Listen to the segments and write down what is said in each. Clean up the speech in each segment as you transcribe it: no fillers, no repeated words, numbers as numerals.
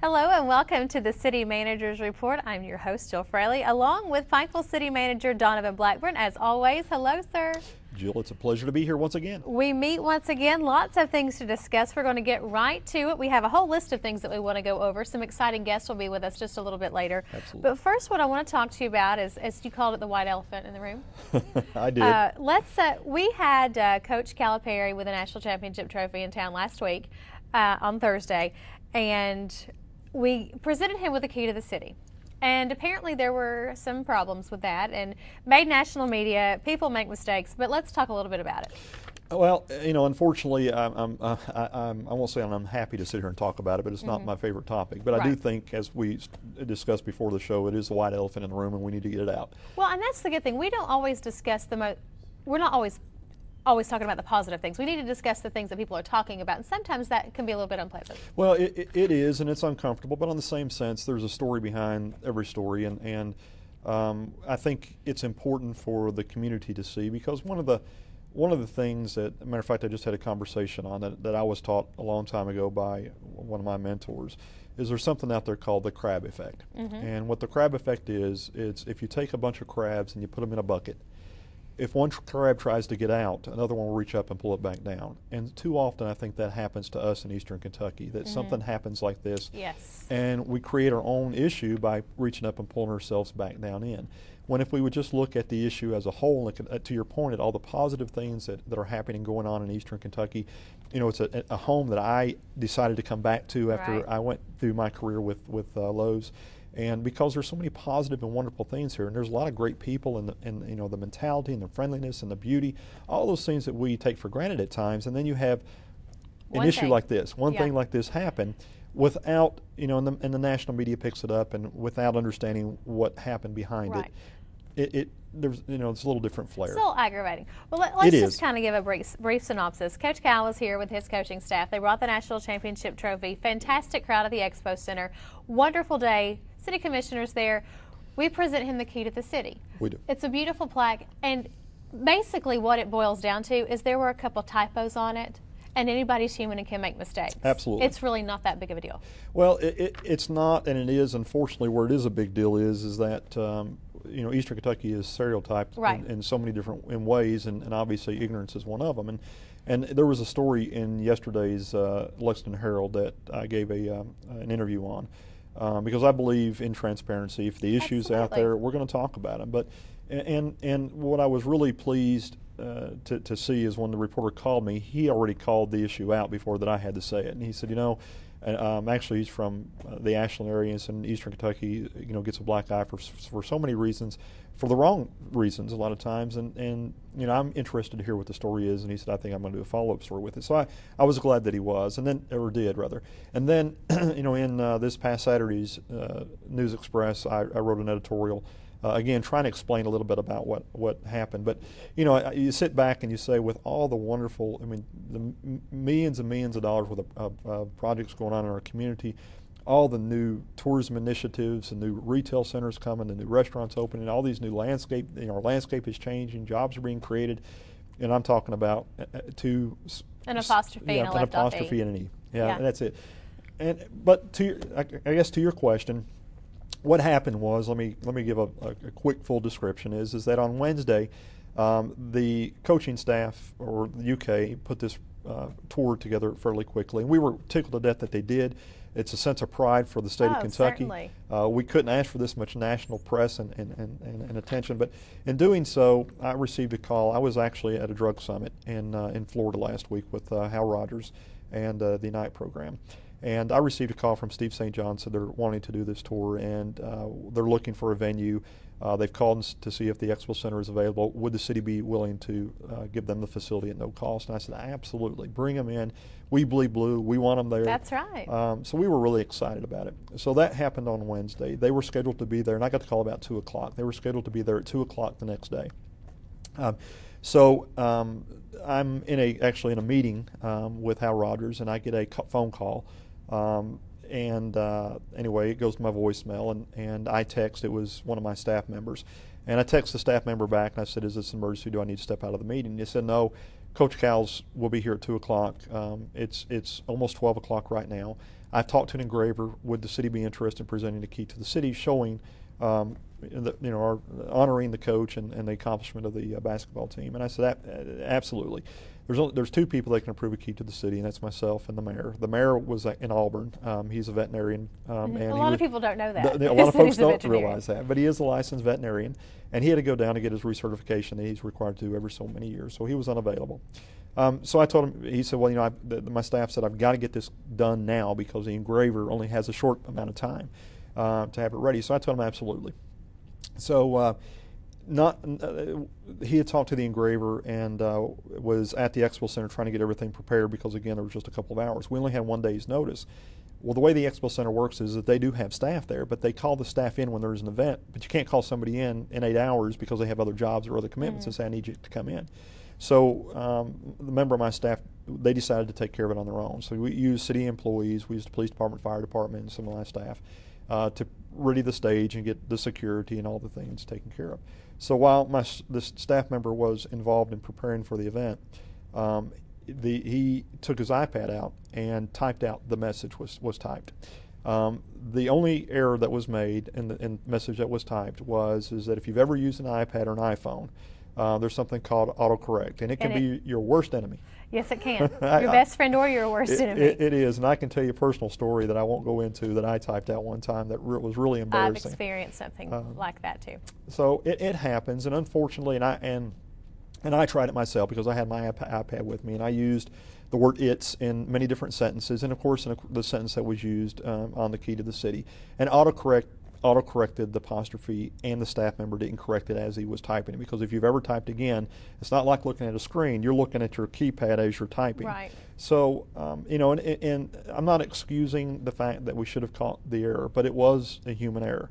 Hello and welcome to the City Manager's Report. I'm your host, Jill Fraley, along with Pikeville City Manager Donovan Blackburn. As always, hello, sir. Jill, it's a pleasure to be here once again. We meet once again, lots of things to discuss. We're going to get right to it. We have a whole list of things that we want to go over. Some exciting guests will be with us just a little bit later. Absolutely. But first, what I want to talk to you about is, as you called it, the white elephant in the room. I did. We had Coach Calipari with a national championship trophy in town last week on Thursday, and we presented him with the key to the city. And apparently there were some problems with that and made national media. People make mistakes, but let's talk a little bit about it. Well, you know, unfortunately, I won't say I'm happy to sit here and talk about it, but it's not my favorite topic. But I do think, as we discussed before the show, it is the white elephant in the room, and we need to get it out. Well, and that's the good thing. We don't always discuss we're not always talking about the positive things. We need to discuss the things that people are talking about, and sometimes that can be a little bit unpleasant. Well, it is, and it's uncomfortable, but on the same sense, there's a story behind every story, and I think it's important for the community to see, because one of the things that, as a matter of fact, I just had a conversation on that I was taught a long time ago by one of my mentors, is there's something out there called the crab effect. And what the crab effect is, it's if you take a bunch of crabs and you put them in a bucket, if one crab tries to get out, another one will reach up and pull it back down. And too often I think that happens to us in Eastern Kentucky, that something happens like this, and we create our own issue by reaching up and pulling ourselves back down in. When if we would just look at the issue as a whole, and to your point, at all the positive things that are happening, going on in Eastern Kentucky, you know, it's a home that I decided to come back to after I went through my career with Lowe's. And because there's so many positive and wonderful things here, and there's a lot of great people, and you know, the mentality and the friendliness and the beauty, all those things that we take for granted at times, and then you have an issue like this, one thing like this happen, without, you know, and the national media picks it up, and without understanding what happened behind it, there's, you know, it's a little different flair. It's a little aggravating. Well, let's just kind of give a brief synopsis. Coach Cal was here with his coaching staff. They brought the national championship trophy. Fantastic crowd at the Expo Center. Wonderful day. City commissioners there. We present him the key to the city. We do. It's a beautiful plaque, and basically what it boils down to is there were a couple typos on it, and anybody's human and can make mistakes. Absolutely. It's really not that big of a deal. Well, it's not, and it is, unfortunately, where it is a big deal is that you know, Eastern Kentucky is stereotyped in so many different ways, and obviously ignorance is one of them. And there was a story in yesterday's Lexington Herald that I gave an interview on. Because I believe in transparency. If the issues out there, we're going to talk about them. But and what I was really pleased to see is when the reporter called me, he already called the issue out before that I had to say it, and he said, you know, actually he's from the Ashland area, and in Eastern Kentucky, you know, gets a black eye for so many reasons, for the wrong reasons a lot of times, and you know, I'm interested to hear what the story is, and he said, I think I'm going to do a follow-up story with it. So I was glad that he was, and then, or did rather. And then, you know, in this past Saturday's News Express, I wrote an editorial, again, trying to explain a little bit about what happened. But, you know, you sit back and you say, with all the wonderful, I mean, the millions and millions of dollars worth of projects going on in our community, all the new tourism initiatives and new retail centers coming, the new restaurants opening, all these new landscape, you know, our landscape is changing, jobs are being created, and I'm talking about an apostrophe and a left off apostrophe and an E. Yeah, and that's it. But I guess to your question, what happened was, let me give a quick full description, is that on Wednesday, the coaching staff, or the UK, put this tour together fairly quickly, and we were tickled to death that they did. It's a sense of pride for the state of Kentucky. Certainly. We couldn't ask for this much national press and attention, but in doing so, I received a call. I was actually at a drug summit in Florida last week with Hal Rogers and the Unite program. And I received a call from Steve St. John, said they're wanting to do this tour, and they're looking for a venue. They've called to see if the Expo Center is available. Would the city be willing to give them the facility at no cost? And I said, absolutely, bring them in. We bleed blue. We want them there. That's right. So we were really excited about it. So that happened on Wednesday. They were scheduled to be there, and I got the call about 2 o'clock. They were scheduled to be there at 2 o'clock the next day. I'm actually in a meeting with Hal Rogers, and I get a phone call. Anyway, it goes to my voicemail, and I text. It was one of my staff members, and I text the staff member back, and I said, "Is this an emergency? Do I need to step out of the meeting?" And he said, "No, Coach Cowles will be here at 2 o'clock. It's almost 12 o'clock right now. I've talked to an engraver. Would the city be interested in presenting the key to the city, showing honoring the coach and the accomplishment of the basketball team? And I said, absolutely. There's two people that can approve a key to the city, and that's myself and the mayor. The mayor was in Auburn. He's a veterinarian. And a lot of people don't know that. A lot of folks don't realize that, but he is a licensed veterinarian, and he had to go down to get his recertification that he's required to do every so many years, so he was unavailable. So I told him, he said, well, my staff said, I've got to get this done now because the engraver only has a short amount of time to have it ready. So I told him absolutely. So he had talked to the engraver and was at the Expo Center trying to get everything prepared because, again, there was just a couple of hours. We only had 1 day's notice. Well, the way the Expo Center works is that they do have staff there, but they call the staff in when there's an event. But you can't call somebody in 8 hours because they have other jobs or other commitments and say, I need you to come in. So the member of my staff, they decided to take care of it on their own. So we used city employees, we used the police department, fire department, and some of my staff to ready the stage and get the security and all the things taken care of. So while this staff member was involved in preparing for the event, he took his iPad out and typed out the message was typed. The only error that was made in the message that was typed is that if you've ever used an iPad or an iPhone, there's something called autocorrect, and it can be your worst enemy. Yes, it can. Your best friend or your worst enemy. It is, and I can tell you a personal story that I won't go into that I typed out one time that was really embarrassing. I've experienced something like that too. So it happens, and unfortunately, and I tried it myself because I had my iPad with me, and I used the word "it's" in many different sentences, and of course in the sentence that was used on the key to the city, and autocorrected the apostrophe, and the staff member didn't correct it as he was typing it, because if you've ever typed again, it's not like looking at a screen. You're looking at your keypad as you're typing. Right. So, and I'm not excusing the fact that we should have caught the error, but it was a human error.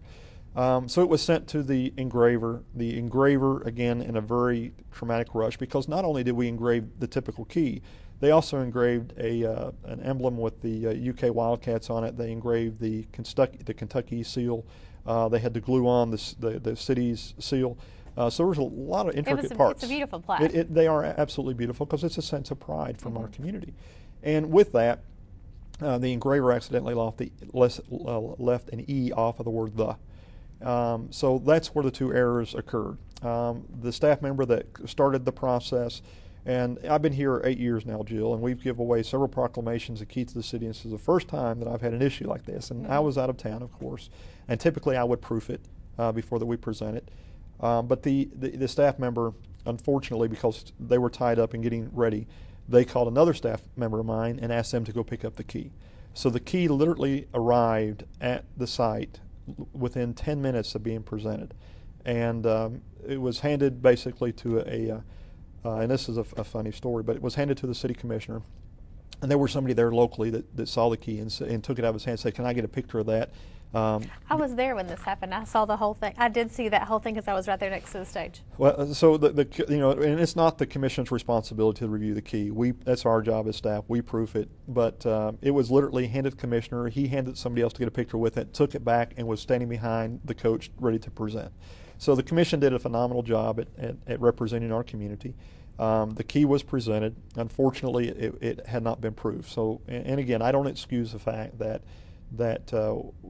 So it was sent to the engraver. The engraver, again, in a very traumatic rush, because not only did we engrave the typical key, they also engraved an emblem with the UK Wildcats on it. They engraved the Kentucky seal. They had to glue on the city's seal. So there was a lot of intricate parts. It's a beautiful plaque. They are absolutely beautiful because it's a sense of pride from our community. And with that, the engraver accidentally left an E off of the word "the." So that's where the two errors occurred. The staff member that started the process, and I've been here 8 years now, Jill, and we've given away several proclamations, the key to the city, and this is the first time that I've had an issue like this. And I was out of town, of course, and typically I would proof it before that we present it. But the staff member, unfortunately, because they were tied up in getting ready, they called another staff member of mine and asked them to go pick up the key. So the key literally arrived at the site within 10 minutes of being presented. And it was handed basically to and this is a funny story, but it was handed to the city commissioner. And there was somebody there locally that saw the key and took it out of his hand and said, "Can I get a picture of that?" I was there when this happened. I saw the whole thing. I did see that whole thing because I was right there next to the stage. Well, so and it's not the commission's responsibility to review the key. That's our job as staff. We proof it, but it was literally handed to the commissioner. He handed somebody else to get a picture with it, took it back, and was standing behind the coach ready to present. So the commission did a phenomenal job at representing our community. The key was presented. Unfortunately, it had not been proved. So, and again, I don't excuse the fact that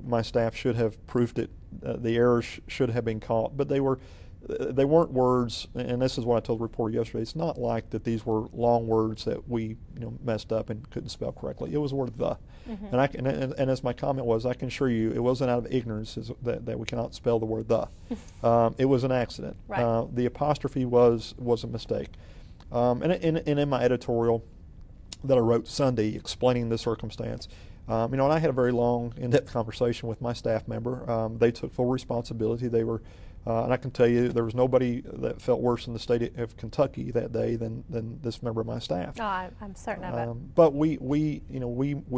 my staff should have proofed it. The errors should have been caught, but they weren't words. And this is what I told the reporter yesterday. It's not like that these were long words that we messed up and couldn't spell correctly. It was the word "the," and as my comment was, I can assure you, it wasn't out of ignorance that we cannot spell the word "the." It was an accident. Right. The apostrophe was a mistake. And in my editorial that I wrote Sunday explaining the circumstance, and I had a very long, in-depth conversation with my staff member. They took full responsibility. They were, and I can tell you, there was nobody that felt worse in the state of Kentucky that day than this member of my staff. Oh, I'm certain of it. But we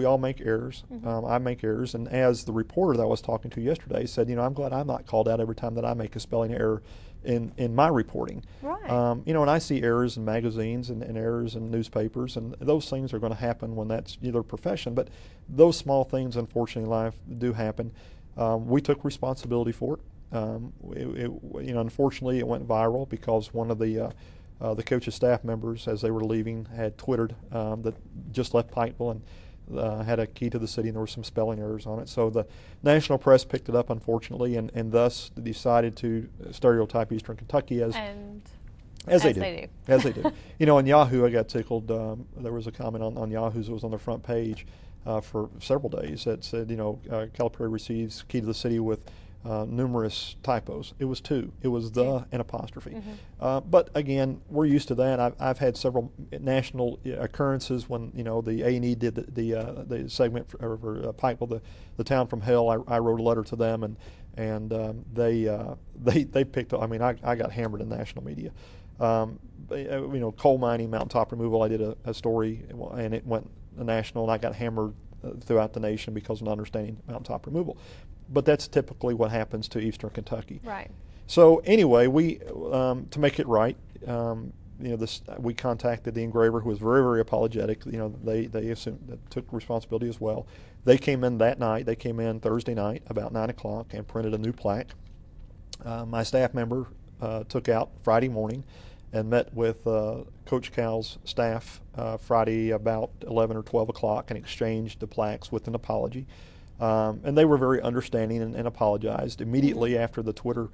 all make errors. I make errors, and as the reporter that I was talking to yesterday said, I'm glad I'm not called out every time that I make a spelling error in my reporting. Right. And I see errors in magazines and errors in newspapers, and those things are going to happen when that's your profession. But those small things, unfortunately, in life do happen. We took responsibility for it. Unfortunately, it went viral because one of the the coaches' staff members, as they were leaving, had twittered that just left Pikeville and had a key to the city, and there were some spelling errors on it. So the national press picked it up, unfortunately, and thus decided to stereotype Eastern Kentucky as they do. As they do. You know, on Yahoo, I got tickled. There was a comment on Yahoo's that was on the front page for several days that said, you know, Calipari receives key to the city with numerous typos. It was two. It was the and apostrophe. But again, we're used to that. I've had several national occurrences when, you know, the A&E did the segment for Pikeville, the town from hell. I wrote a letter to them, and they picked up. I mean, I got hammered in national media. You know, coal mining, mountaintop removal. I did a story, and it went national, and I got hammered throughout the nation because of not understanding mountaintop removal. But that's typically what happens to Eastern Kentucky. Right. So anyway, we to make it right, you know, we contacted the engraver, who was very, very apologetic. You know, they assumed, took responsibility as well. They came in that night. They came in Thursday night about 9 o'clock and printed a new plaque. My staff member took out Friday morning and met with Coach Cal's staff Friday about 11 or 12 o'clock and exchanged the plaques with an apology. And they were very understanding and apologized. Immediately after the Twitter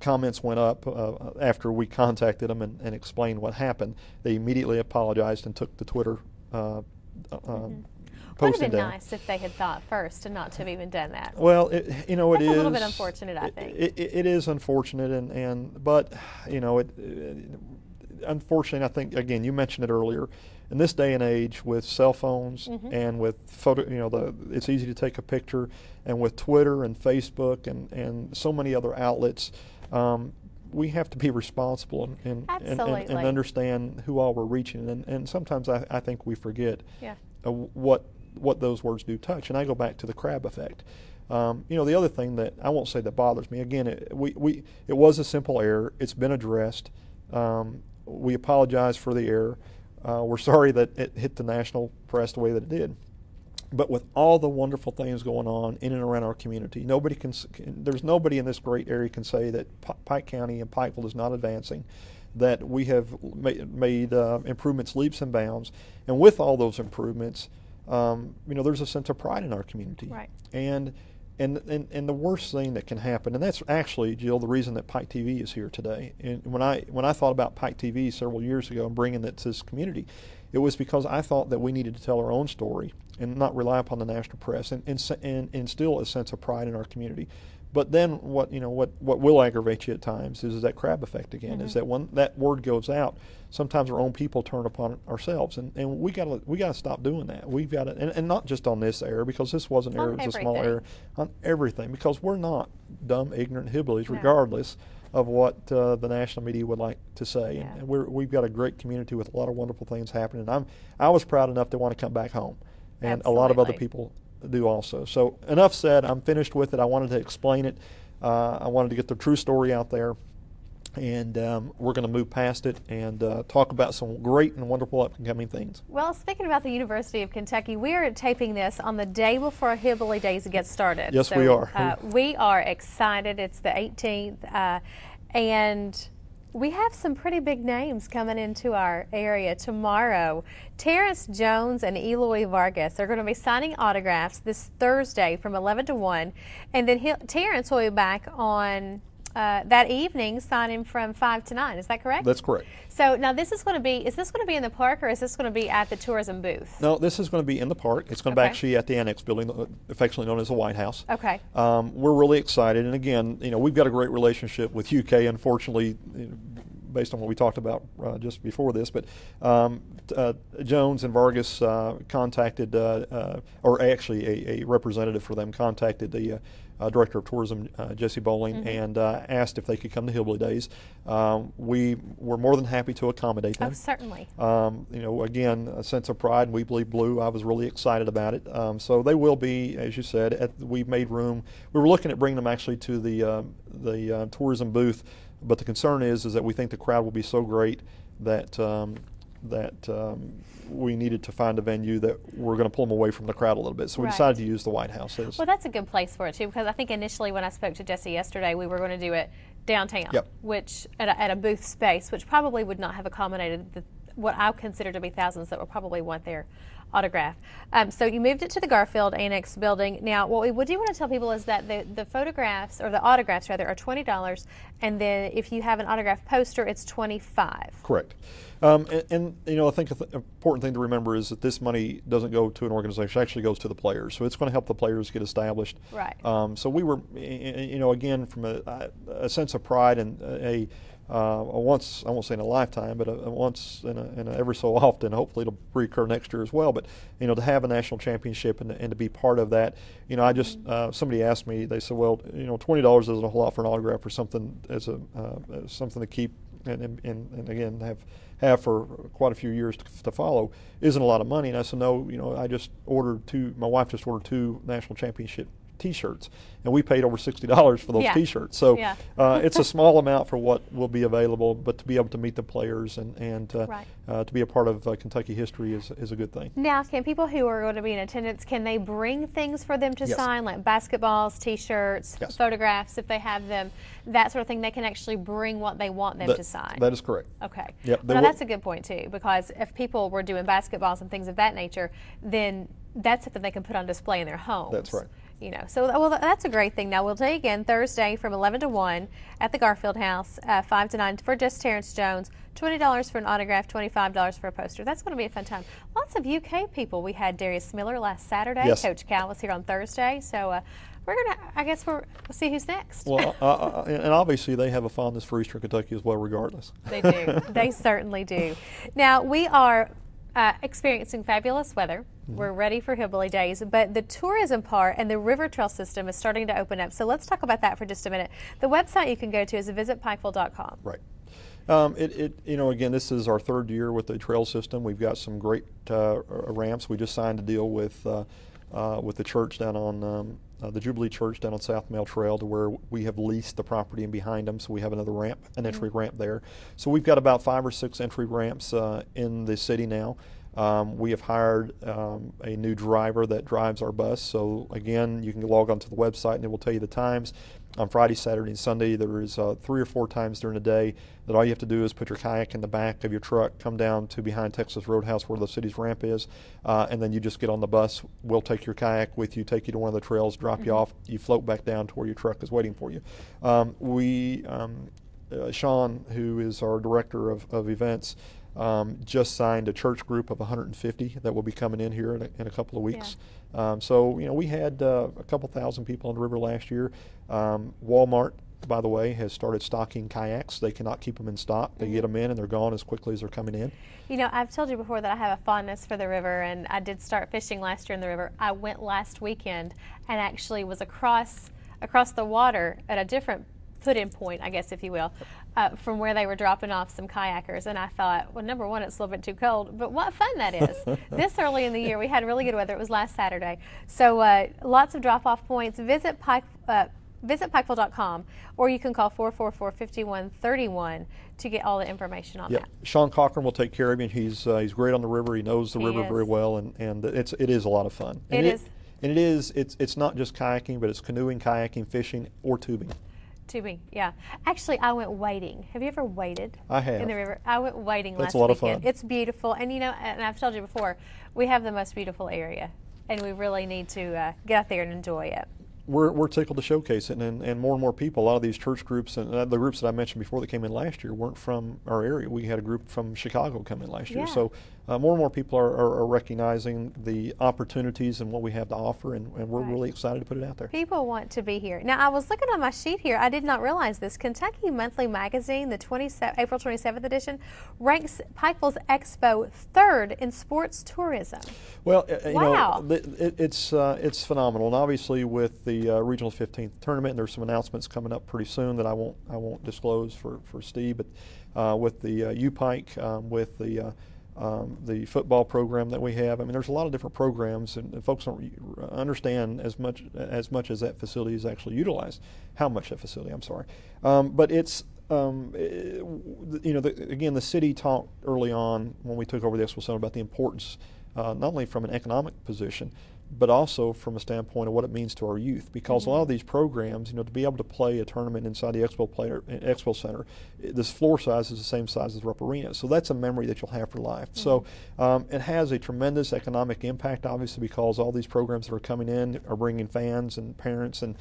comments went up, after we contacted them and explained what happened, they immediately apologized and took the Twitter posting It would have been down. nice if they had thought first and not to have even done that. Well, you know, That's a little bit unfortunate, I think. It is unfortunate, but you know, unfortunately, I think, again, you mentioned it earlier, in this day and age with cell phones and with photo, you know, it's easy to take a picture, and with Twitter and Facebook and so many other outlets, we have to be responsible and understand who all we're reaching, and sometimes I think we forget what those words do touch. And I go back to the crab effect. You know, the other thing that I won't say that bothers me, again, it was a simple error. It's been addressed. We apologize for the error. We're sorry that it hit the national press the way that it did. But with all the wonderful things going on in and around our community, there's nobody in this great area can say that Pike County and Pikeville is not advancing, that we have made improvements leaps and bounds. And with all those improvements, you know, there's a sense of pride in our community. Right. And the worst thing that can happen, and that's actually, Jill, the reason that Pike TV is here today. And when I thought about Pike TV several years ago and bringing it to this community, it was because I thought that we needed to tell our own story and not rely upon the national press and instill a sense of pride in our community. But then what will aggravate you at times is that crab effect again. Is that when that word goes out, sometimes our own people turn upon ourselves, and we gotta stop doing that. We've got to, and not just on this error, because this was an error, it was a small error, on everything, because we're not dumb, ignorant hillbillies, regardless of what the national media would like to say. And we've got a great community with a lot of wonderful things happening. And I was proud enough to want to come back home, and a lot of other people do also. So enough said. I'm finished with it. I wanted to explain it. I wanted to get the true story out there, and we're going to move past it and talk about some great and wonderful upcoming things. Well, speaking about the University of Kentucky, we are taping this on the day before Hillbilly Days get started. Yes, we are. We are excited. It's the 18th, and we have some pretty big names coming into our area tomorrow. Terrence Jones and Eloy Vargas are going to be signing autographs this Thursday from 11 to 1. And then Terrence will be back on that evening, signing from 5 to 9. Is that correct? That's correct. So now is this going to be in the park, or is this going to be at the tourism booth? No, this is going to be in the park. It's going to be actually at the Annex building, affectionately known as the White House. Okay. We're really excited, and again, you know, we've got a great relationship with UK. Unfortunately, based on what we talked about just before this, but Jones and Vargas contacted, or actually a representative for them contacted the Director of Tourism, Jesse Bowling, and asked if they could come to Hillbilly Days. We were more than happy to accommodate them. Oh, certainly. You know, again, a sense of pride, and we believe blue. I was really excited about it. So they will be, as you said, we've made room. We were looking at bringing them actually to the tourism booth, but the concern is that we think the crowd will be so great that we needed to find a venue that we're going to pull them away from the crowd a little bit. So we decided to use the White House. Well, that's a good place for it, too, because I think initially when I spoke to Jesse yesterday, we were going to do it downtown, Yep. which at a booth space, which probably would not have accommodated what I consider to be thousands that would probably want their autograph. So you moved it to the Garfield Annex building. Now, what we do want to tell people is that the photographs, or the autographs rather, are $20, and then if you have an autograph poster, it's $25. Correct. And I think an important thing to remember is that this money doesn't go to an organization; it actually goes to the players. So it's going to help the players get established. Right. So we were, again, from a sense of pride and a once, I won't say in a lifetime, but a once in a every so often, hopefully it'll recur next year as well, but to have a national championship and to be part of that, I just, somebody asked me, they said, well, $20 isn't a whole lot for an autograph or something, as something to keep and again have for quite a few years to follow, isn't a lot of money. And I said, no, my wife just ordered 2 national championship T-shirts, and we paid over $60 for those T-shirts. So it's a small amount for what will be available, but to be able to meet the players and to be a part of Kentucky history is a good thing. Now, can people who are going to be in attendance, can they bring things for them to sign, like basketballs, T-shirts, photographs, if they have them, that sort of thing? They can actually bring what they want them to sign. That is correct. Okay. Yep. Well, that's a good point too, because if people were doing basketballs and things of that nature, then that's something they can put on display in their homes. That's right. So that's a great thing. Now, we'll tell you again, Thursday from 11 to 1 at the Garfield House, 5 to 9 for just Terrence Jones, $20 for an autograph, $25 for a poster. That's going to be a fun time. Lots of UK people. We had Darius Miller last Saturday. Yes. Coach Cal was here on Thursday. So we're going to, I guess we'll see who's next. Well, and obviously they have a fondness for Eastern Kentucky as well, regardless. They do. They certainly do. Now, we are experiencing fabulous weather. We're ready for Hillbilly Days, but the tourism part and the river trail system is starting to open up. So let's talk about that for just a minute. The website you can go to is visitpikeville.com. Right. Again, this is our 3rd year with the trail system. We've got some great ramps. We just signed a deal with the church down on the Jubilee Church down on South Mail Trail, to where we have leased the property and behind them, so we have another ramp, an entry ramp there. So we've got about 5 or 6 entry ramps in the city now. We have hired a new driver that drives our bus. So again, you can log onto the website and it will tell you the times. On Friday, Saturday, and Sunday, there is 3 or 4 times during the day that all you have to do is put your kayak in the back of your truck, come down to behind Texas Roadhouse where the city's ramp is, and then you just get on the bus. We'll take your kayak with you, take you to one of the trails, drop you off. You float back down to where your truck is waiting for you. Sean, who is our director of events, just signed a church group of 150 that will be coming in here in a couple of weeks. So we had a couple thousand people on the river last year. Walmart, by the way, has started stocking kayaks. They cannot keep them in stock. They get them in and they're gone as quickly as they're coming in. I've told you before that I have a fondness for the river, and I did start fishing last year in the river. I went last weekend and actually was across the water at a different put-in point, I guess, if you will, from where they were dropping off some kayakers. And I thought, well, number one, it's a little bit too cold, but what fun that is. This early in the year, we had really good weather. It was last Saturday. So lots of drop-off points. Visit Pikeville.com, or you can call 444-5131 to get all the information on that. Sean Cochran will take care of you. He's great on the river. He knows the river very well, and it is a lot of fun. And it's not just kayaking, but it's canoeing, kayaking, fishing, or tubing. Tubing, yeah. Actually, I went wading. Have you ever waded? I have. In the river? I went wading last weekend. That's a lot of fun. It's beautiful, and and I've told you before, we have the most beautiful area, and we really need to get out there and enjoy it. We're tickled to showcase it, and more people. A lot of these church groups and the groups that I mentioned before that came in last year weren't from our area. We had a group from Chicago come in last year. So more and more people are recognizing the opportunities and what we have to offer, and we're really excited to put it out there. People want to be here. Now, I was looking on my sheet here. I did not realize this. Kentucky Monthly Magazine, the April 27th edition, ranks Pikeville's Expo 3rd in sports tourism. Well, wow. It's phenomenal, and obviously with the Regional 15th tournament, and there's some announcements coming up pretty soon that I won't disclose for Steve, but with the U-Pike, with the football program that we have. I mean, there's a lot of different programs, and folks don't understand as much as that facility is actually utilized. How much that facility? I'm sorry, but it's again, the city talked early on when we took over the Expo Center about the importance, not only from an economic position, but also from a standpoint of what it means to our youth. Because a lot of these programs, to be able to play a tournament inside the Expo Center, this floor size is the same size as Rupp Arena. So that's a memory that you'll have for life. So it has a tremendous economic impact, obviously, because all these programs that are coming in are bringing fans and parents, and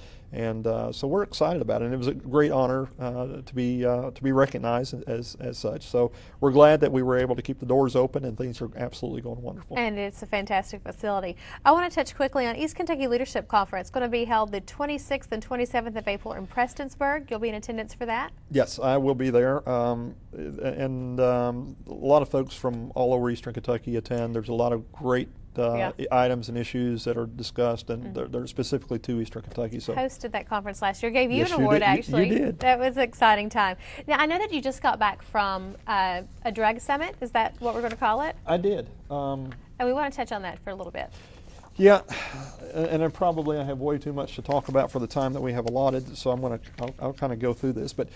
so we're excited about it. And it was a great honor to be recognized as such. So we're glad that we were able to keep the doors open, and things are absolutely going wonderful. And it's a fantastic facility. I want to touch quickly on East Kentucky Leadership Conference. It's going to be held the 26th and 27th of April in Prestonsburg. You'll be in attendance for that? Yes, I will be there. And a lot of folks from all over Eastern Kentucky attend. There's a lot of great items and issues that are discussed, and they're specifically to Eastern Kentucky. So hosted that conference last year. Gave you an award, actually. You did. That was an exciting time. Now, I know that you just got back from a drug summit. Is that what we're going to call it? I did. And we want to touch on that for a little bit. Yeah, and I have way too much to talk about for the time that we have allotted, so I'll kind of go through this. But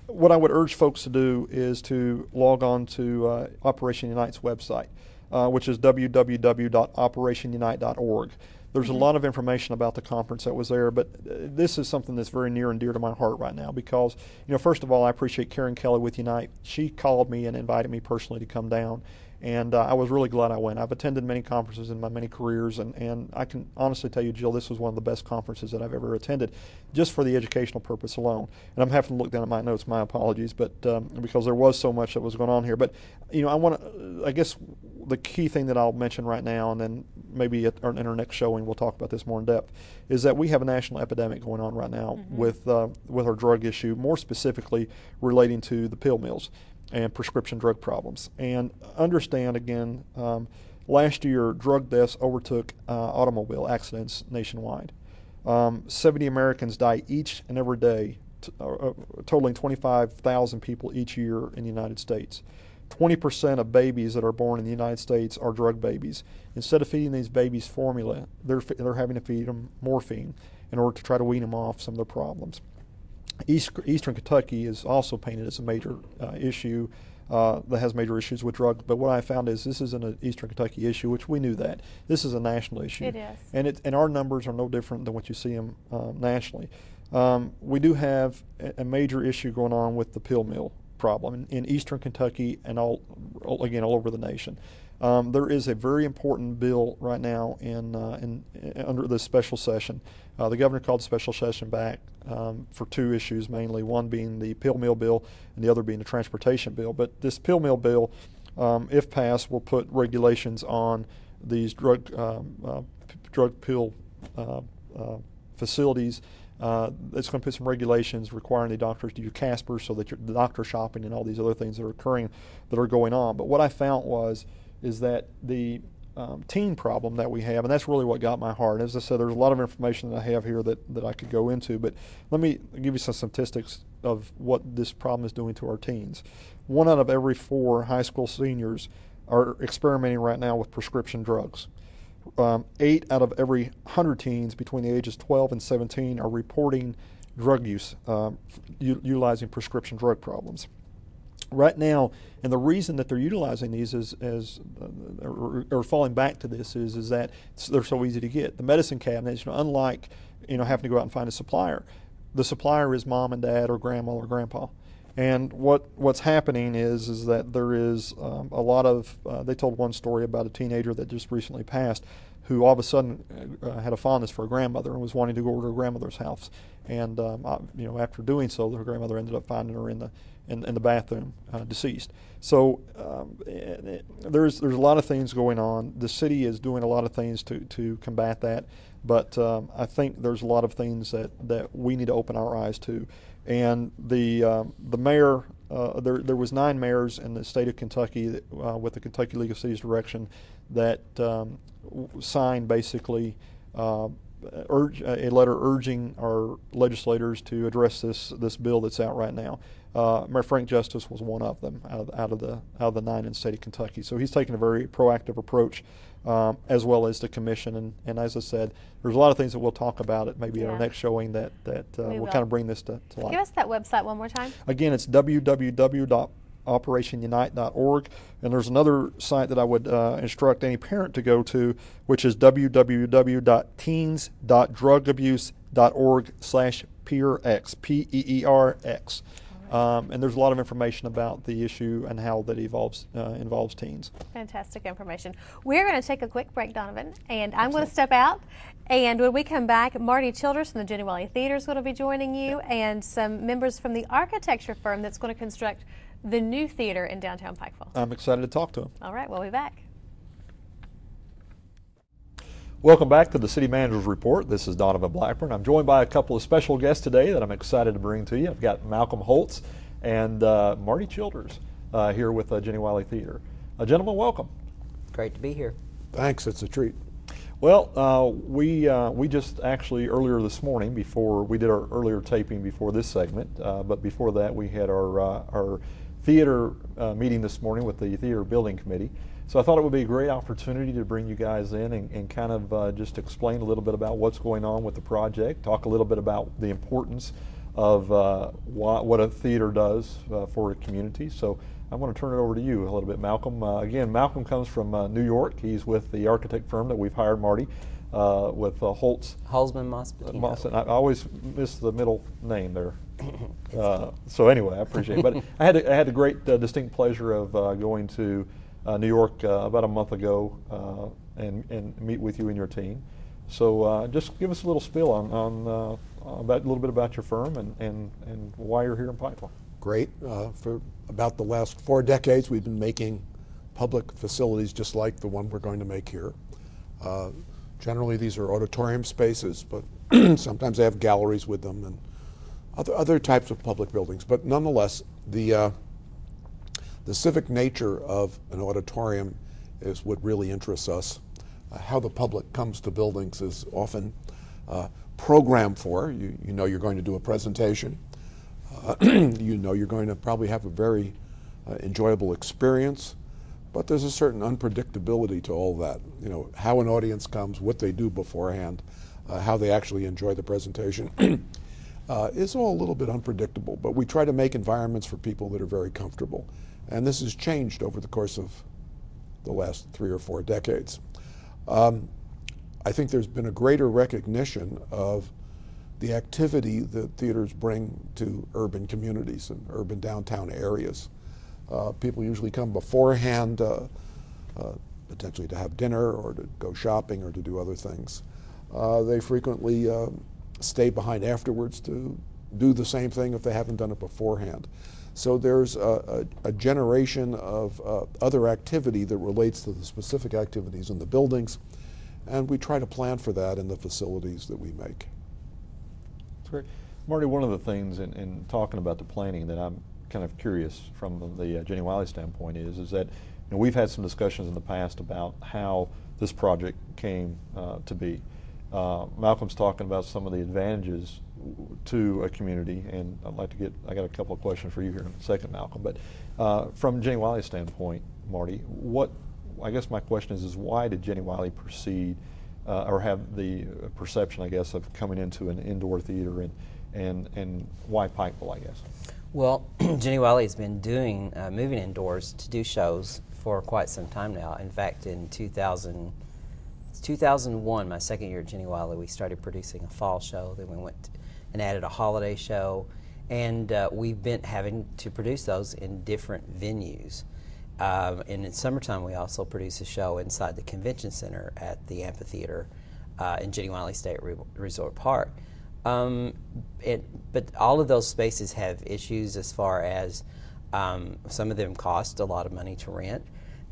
what I would urge folks to do is to log on to Operation Unite's website, which is www.operationunite.org. There's a lot of information about the conference that was there, but this is something that's very near and dear to my heart right now because, first of all, I appreciate Karen Kelly with Unite. She called me and invited me personally to come down, and I was really glad I went. I've attended many conferences in my many careers, and I can honestly tell you, Jill, this was one of the best conferences that I've ever attended, just for the educational purpose alone. And I'm having to look down at my notes, my apologies, but because there was so much that was going on here. But, I guess the key thing that I'll mention right now, and then maybe in our next showing we'll talk about this more in depth, is that we have a national epidemic going on right now with our drug issue, more specifically relating to the pill mills and prescription drug problems. And understand, again, last year drug deaths overtook automobile accidents nationwide. 70 Americans die each and every day, totaling 25,000 people each year in the United States. 20% of babies that are born in the United States are drug babies. Instead of feeding these babies formula, they're having to feed them morphine in order to try to wean them off some of their problems. Eastern Kentucky is also painted as a major issue that has major issues with drugs. But what I found is this isn't an Eastern Kentucky issue, which we knew that. This is a national issue. It is. And our numbers are no different than what you see them nationally. We do have a major issue going on with the pill mill problem in Eastern Kentucky and all over the nation. There is a very important bill right now under the special session. The governor called the special session back for two issues mainly, one being the pill mill bill and the other being the transportation bill. But this pill mill bill, if passed, will put regulations on these drug pill facilities. It's going to put some regulations requiring the doctors to use Casper so that the doctor shopping and all these other things that are going on. But what I found is that the teen problem that we have, and that's really what got my heart. As I said, there's a lot of information that I have here that I could go into, but let me give you some statistics of what this problem is doing to our teens. 1 out of every 4 high school seniors are experimenting right now with prescription drugs. 8 out of every 100 teens between the ages 12 and 17 are reporting drug use, utilizing prescription drug problems. Right now, and the reason that they're utilizing these or falling back to this is that they're so easy to get. The medicine cabinets, unlike having to go out and find a supplier, the supplier is mom and dad or grandma or grandpa. And what's happening is that there is a lot of, they told one story about a teenager that just recently passed who all of a sudden had a fondness for a grandmother and was wanting to go over to her grandmother's house. And after doing so, her grandmother ended up finding her in the bathroom, deceased. So there's a lot of things going on. The city is doing a lot of things to combat that, but I think there's a lot of things that we need to open our eyes to. And the mayor, there was 9 mayors in the state of Kentucky with the Kentucky League of Cities direction that signed basically a letter urging our legislators to address this bill that's out right now. Mayor Frank Justice was one of them out of the 9 in the state of Kentucky. So he's taken a very proactive approach, as well as the commission. And as I said, there's a lot of things that we'll talk about at maybe at our next showing that will kind of bring this to light. Give us that website one more time. Again, it's www.operationunite.org. operationunite.org. And there's another site that I would instruct any parent to go to, which is www.teens.drugabuse.org/PeerX, PEERX. And there's a lot of information about the issue and how that involves teens. Fantastic information. We're going to take a quick break, Donovan, and I'm going to step out. And when we come back, Marty Childers from the Jenny Wiley Theater is going to be joining you, and some members from the architecture firm that's going to construct the new theater in downtown Pikeville. I'm excited to talk to them. All right, we'll be back. Welcome back to the City Manager's Report. This is Donovan Blackburn. I'm joined by a couple of special guests today that I'm excited to bring to you. I've got Malcolm Holtz and Marty Childers here with Jenny Wiley Theater. Gentlemen, welcome. Great to be here. Thanks, it's a treat. Well, we just actually earlier this morning, before we did our earlier taping before this segment, but before that we had our theater meeting this morning with the Theater Building Committee. So I thought it would be a great opportunity to bring you guys in and kind of just explain a little bit about what's going on with the project, talk a little bit about the importance of what a theater does for a community. So I want to turn it over to you a little bit, Malcolm. Again, Malcolm comes from New York. He's with the architect firm that we've hired, Marty, with Holtz. Holzman Moss Patino. I always miss the middle name there. So anyway, I appreciate it. But I had the great distinct pleasure of going to New York about a month ago and meet with you and your team. So just give us a little spill on about a little bit about your firm and why you're here in Pikeville. Great. For about the last 4 decades, we've been making public facilities just like the one we're going to make here. Generally, these are auditorium spaces, but sometimes they have galleries with them and other types of public buildings. But nonetheless, the civic nature of an auditorium is what really interests us. How the public comes to buildings is often programmed for. You know you're going to do a presentation. You know you're going to probably have a very enjoyable experience, but there's a certain unpredictability to all that. You know, how an audience comes, what they do beforehand, how they actually enjoy the presentation. Is all a little bit unpredictable, but we try to make environments for people that are very comfortable. And this has changed over the course of the last 3 or 4 decades. I think there's been a greater recognition of the activity that theaters bring to urban communities and urban downtown areas. People usually come beforehand, potentially to have dinner or to go shopping or to do other things. They frequently stay behind afterwards to do the same thing if they haven't done it beforehand. So there's a generation of other activity that relates to the specific activities in the buildings, and we try to plan for that in the facilities that we make. That's great. Marty, one of the things in talking about the planning that I'm kind of curious from the Jenny Wiley standpoint is that we've had some discussions in the past about how this project came to be. Malcolm's talking about some of the advantages to a community, and I got a couple of questions for you here in a second, Malcolm, but from Jenny Wiley's standpoint, Marty, I guess my question is why did Jenny Wiley proceed or have the perception, I guess, of coming into an indoor theater and why Pikeville, I guess? Well, Jenny Wiley has been doing moving indoors to do shows for quite some time now. In fact, in 2001, my second year at Jenny Wiley, we started producing a fall show. Then we went and added a holiday show, and we've been having to produce those in different venues. And in summertime, we also produce a show inside the convention center at the amphitheater in Jenny Wiley State Resort Park. But all of those spaces have issues as far as some of them cost a lot of money to rent,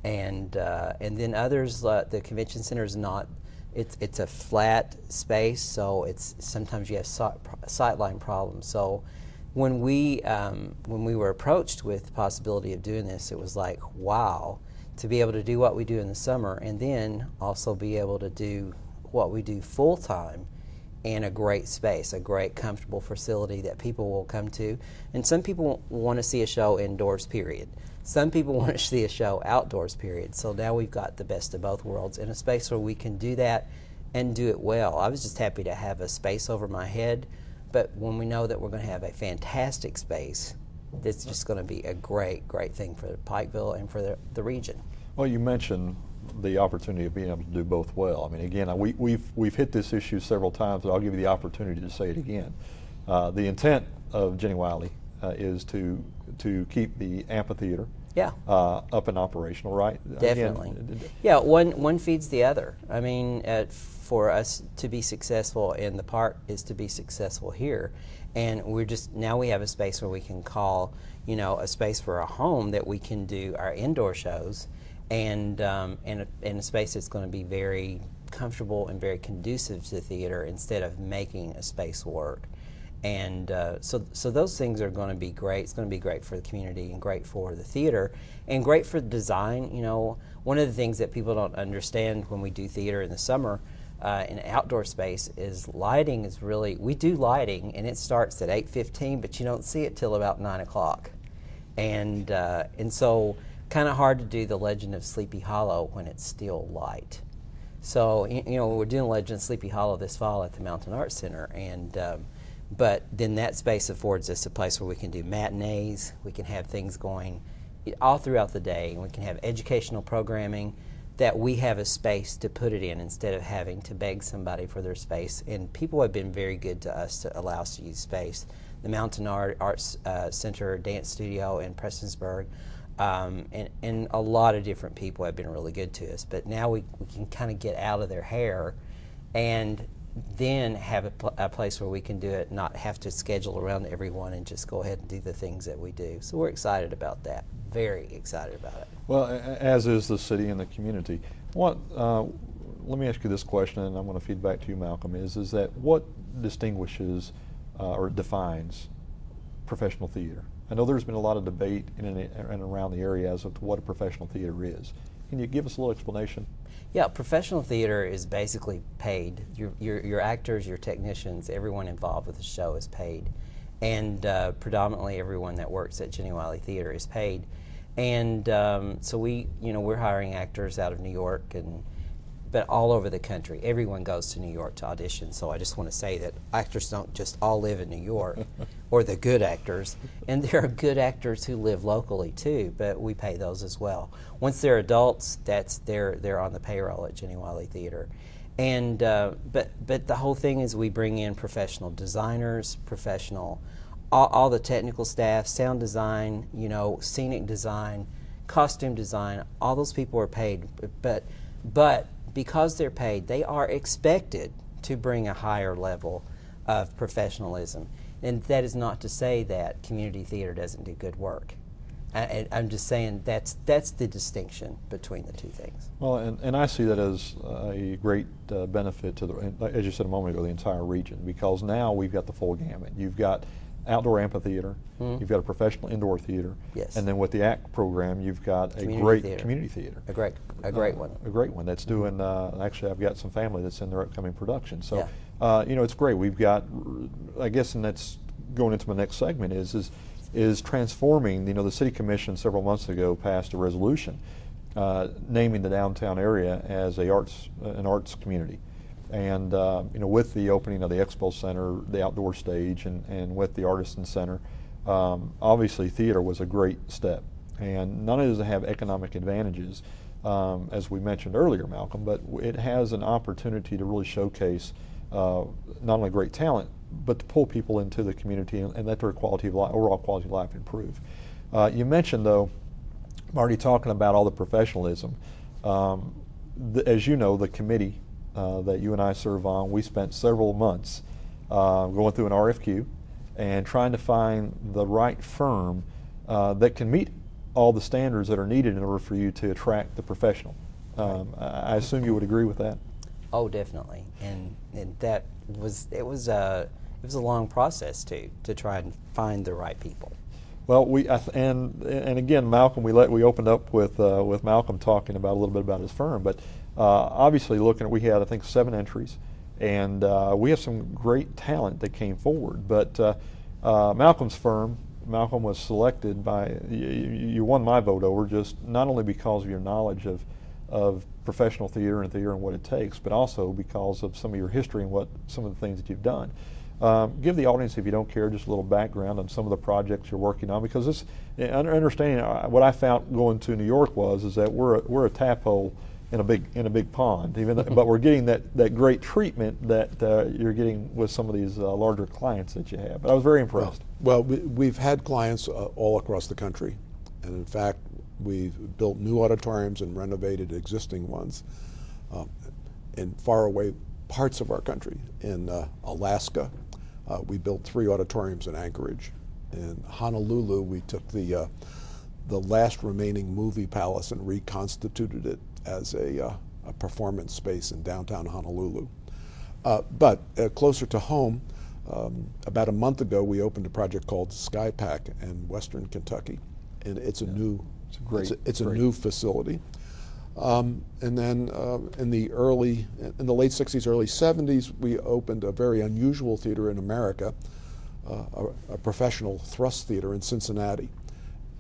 and then others, the convention center is not. It's a flat space, so sometimes you have sightline problems. So when we were approached with the possibility of doing this, it was like, wow, to be able to do what we do in the summer and then also be able to do what we do full time in a great space, a great comfortable facility that people will come to. And some people want to see a show indoors, period. Some people want to see a show outdoors, period. So now we've got the best of both worlds in a space where we can do that and do it well. I was just happy to have a space over my head, but when we know that we're going to have a fantastic space it's just going to be a great thing for Pikeville and for the region. Well, you mentioned the opportunity of being able to do both well. I mean, again, we've hit this issue several times, but I'll give you the opportunity to say it again. The intent of Jenny Wiley is to keep the amphitheater up and operational, right? Definitely. Yeah, one feeds the other. I mean, for us to be successful in the park is to be successful here. And now we have a space where we can call, a space for a home that we can do our indoor shows, and a space that's going to be very comfortable and very conducive to theater instead of making a space work. And so those things are going to be great. It's going to be great for the community and great for the theater and great for the design. One of the things that people don't understand when we do theater in the summer in outdoor space is lighting is really, we do lighting and it starts at 8:15, but you don't see it till about 9 o'clock. And so kind of hard to do the Legend of Sleepy Hollow when it's still light. So, we're doing Legend of Sleepy Hollow this fall at the Mountain Arts Center, and but then that space affords us a place where we can do matinees, we can have things going all throughout the day, and we can have educational programming that we have a space to put it in instead of having to beg somebody for their space. And people have been very good to us to allow us to use space. The Mountain Arts Center Dance Studio in Prestonsburg, and a lot of different people have been really good to us. But now we can kind of get out of their hair and then have a place where we can do it, not have to schedule around everyone and just go ahead and do the things that we do. So we're excited about that, very excited about it. Well, as is the city and the community. Let me ask you this question, and I'm going to feed back to you, Malcolm, is that what distinguishes or defines professional theater? I know there's been a lot of debate in and around the area as to what a professional theater is. Can you give us a little explanation? Yeah, professional theater is basically paid. Your actors, your technicians, everyone involved with the show is paid. And predominantly everyone that works at Jenny Wiley Theater is paid. And so we're hiring actors out of New York, but all over the country. Everyone goes to New York to audition. So I just want to say that actors don't just all live in New York, or the good actors. And there are good actors who live locally too, but we pay those as well. Once they're adults, they're on the payroll at Jenny Wiley Theater. And but the whole thing is we bring in professional designers, all the technical staff, sound design, scenic design, costume design. All those people are paid, but because they're paid, they are expected to bring a higher level of professionalism. And that is not to say that community theater doesn't do good work. I'm just saying that's the distinction between the two things. Well, and I see that as a great benefit to as you said a moment ago, the entire region, because now we've got the full gamut. You've got outdoor amphitheater, you've got a professional indoor theater, yes, and then with the ACT program, you've got a great community theater. A great one. A great one that's doing, actually I've got some family that's in their upcoming production. So, it's great. We've got, I guess, and that's going into my next segment, is transforming. The City Commission several months ago passed a resolution naming the downtown area as an arts community. And with the opening of the Expo Center, the outdoor stage, and with the Artisan Center, obviously theater was a great step. And not only does it have economic advantages, as we mentioned earlier, Malcolm, but it has an opportunity to really showcase not only great talent, but to pull people into the community and let their quality of life, overall quality of life improve. You mentioned, though, I'm already talking about all the professionalism. As you know, the committee that you and I serve on, we spent several months going through an RFQ and trying to find the right firm that can meet all the standards that are needed in order for you to attract the professional. I assume you would agree with that? Oh, definitely. And that was a long process to try and find the right people. Well, and again, Malcolm, we opened up with Malcolm talking about a little bit about his firm, but obviously we had I think 7 entries, and we have some great talent that came forward. But Malcolm's firm, Malcolm was selected by you won my vote over, just not only because of your knowledge of professional theater and what it takes, but also because of some of your history and some of the things that you've done. Give the audience, if you don't care, just a little background on some of the projects you're working on, because this, understanding what I found going to New York is that we're a tadpole in a big pond, but we're getting that great treatment that you're getting with some of these larger clients that you have. But I was very impressed. Well, we've had clients all across the country, and in fact, we've built new auditoriums and renovated existing ones in faraway parts of our country. In Alaska, we built 3 auditoriums in Anchorage. In Honolulu, we took the last remaining movie palace and reconstituted it as a performance space in downtown Honolulu. But closer to home, about a month ago, we opened a project called SkyPack in Western Kentucky, and it's a new facility. And then in the late '60s, early '70s, we opened a very unusual theater in America, a professional thrust theater in Cincinnati.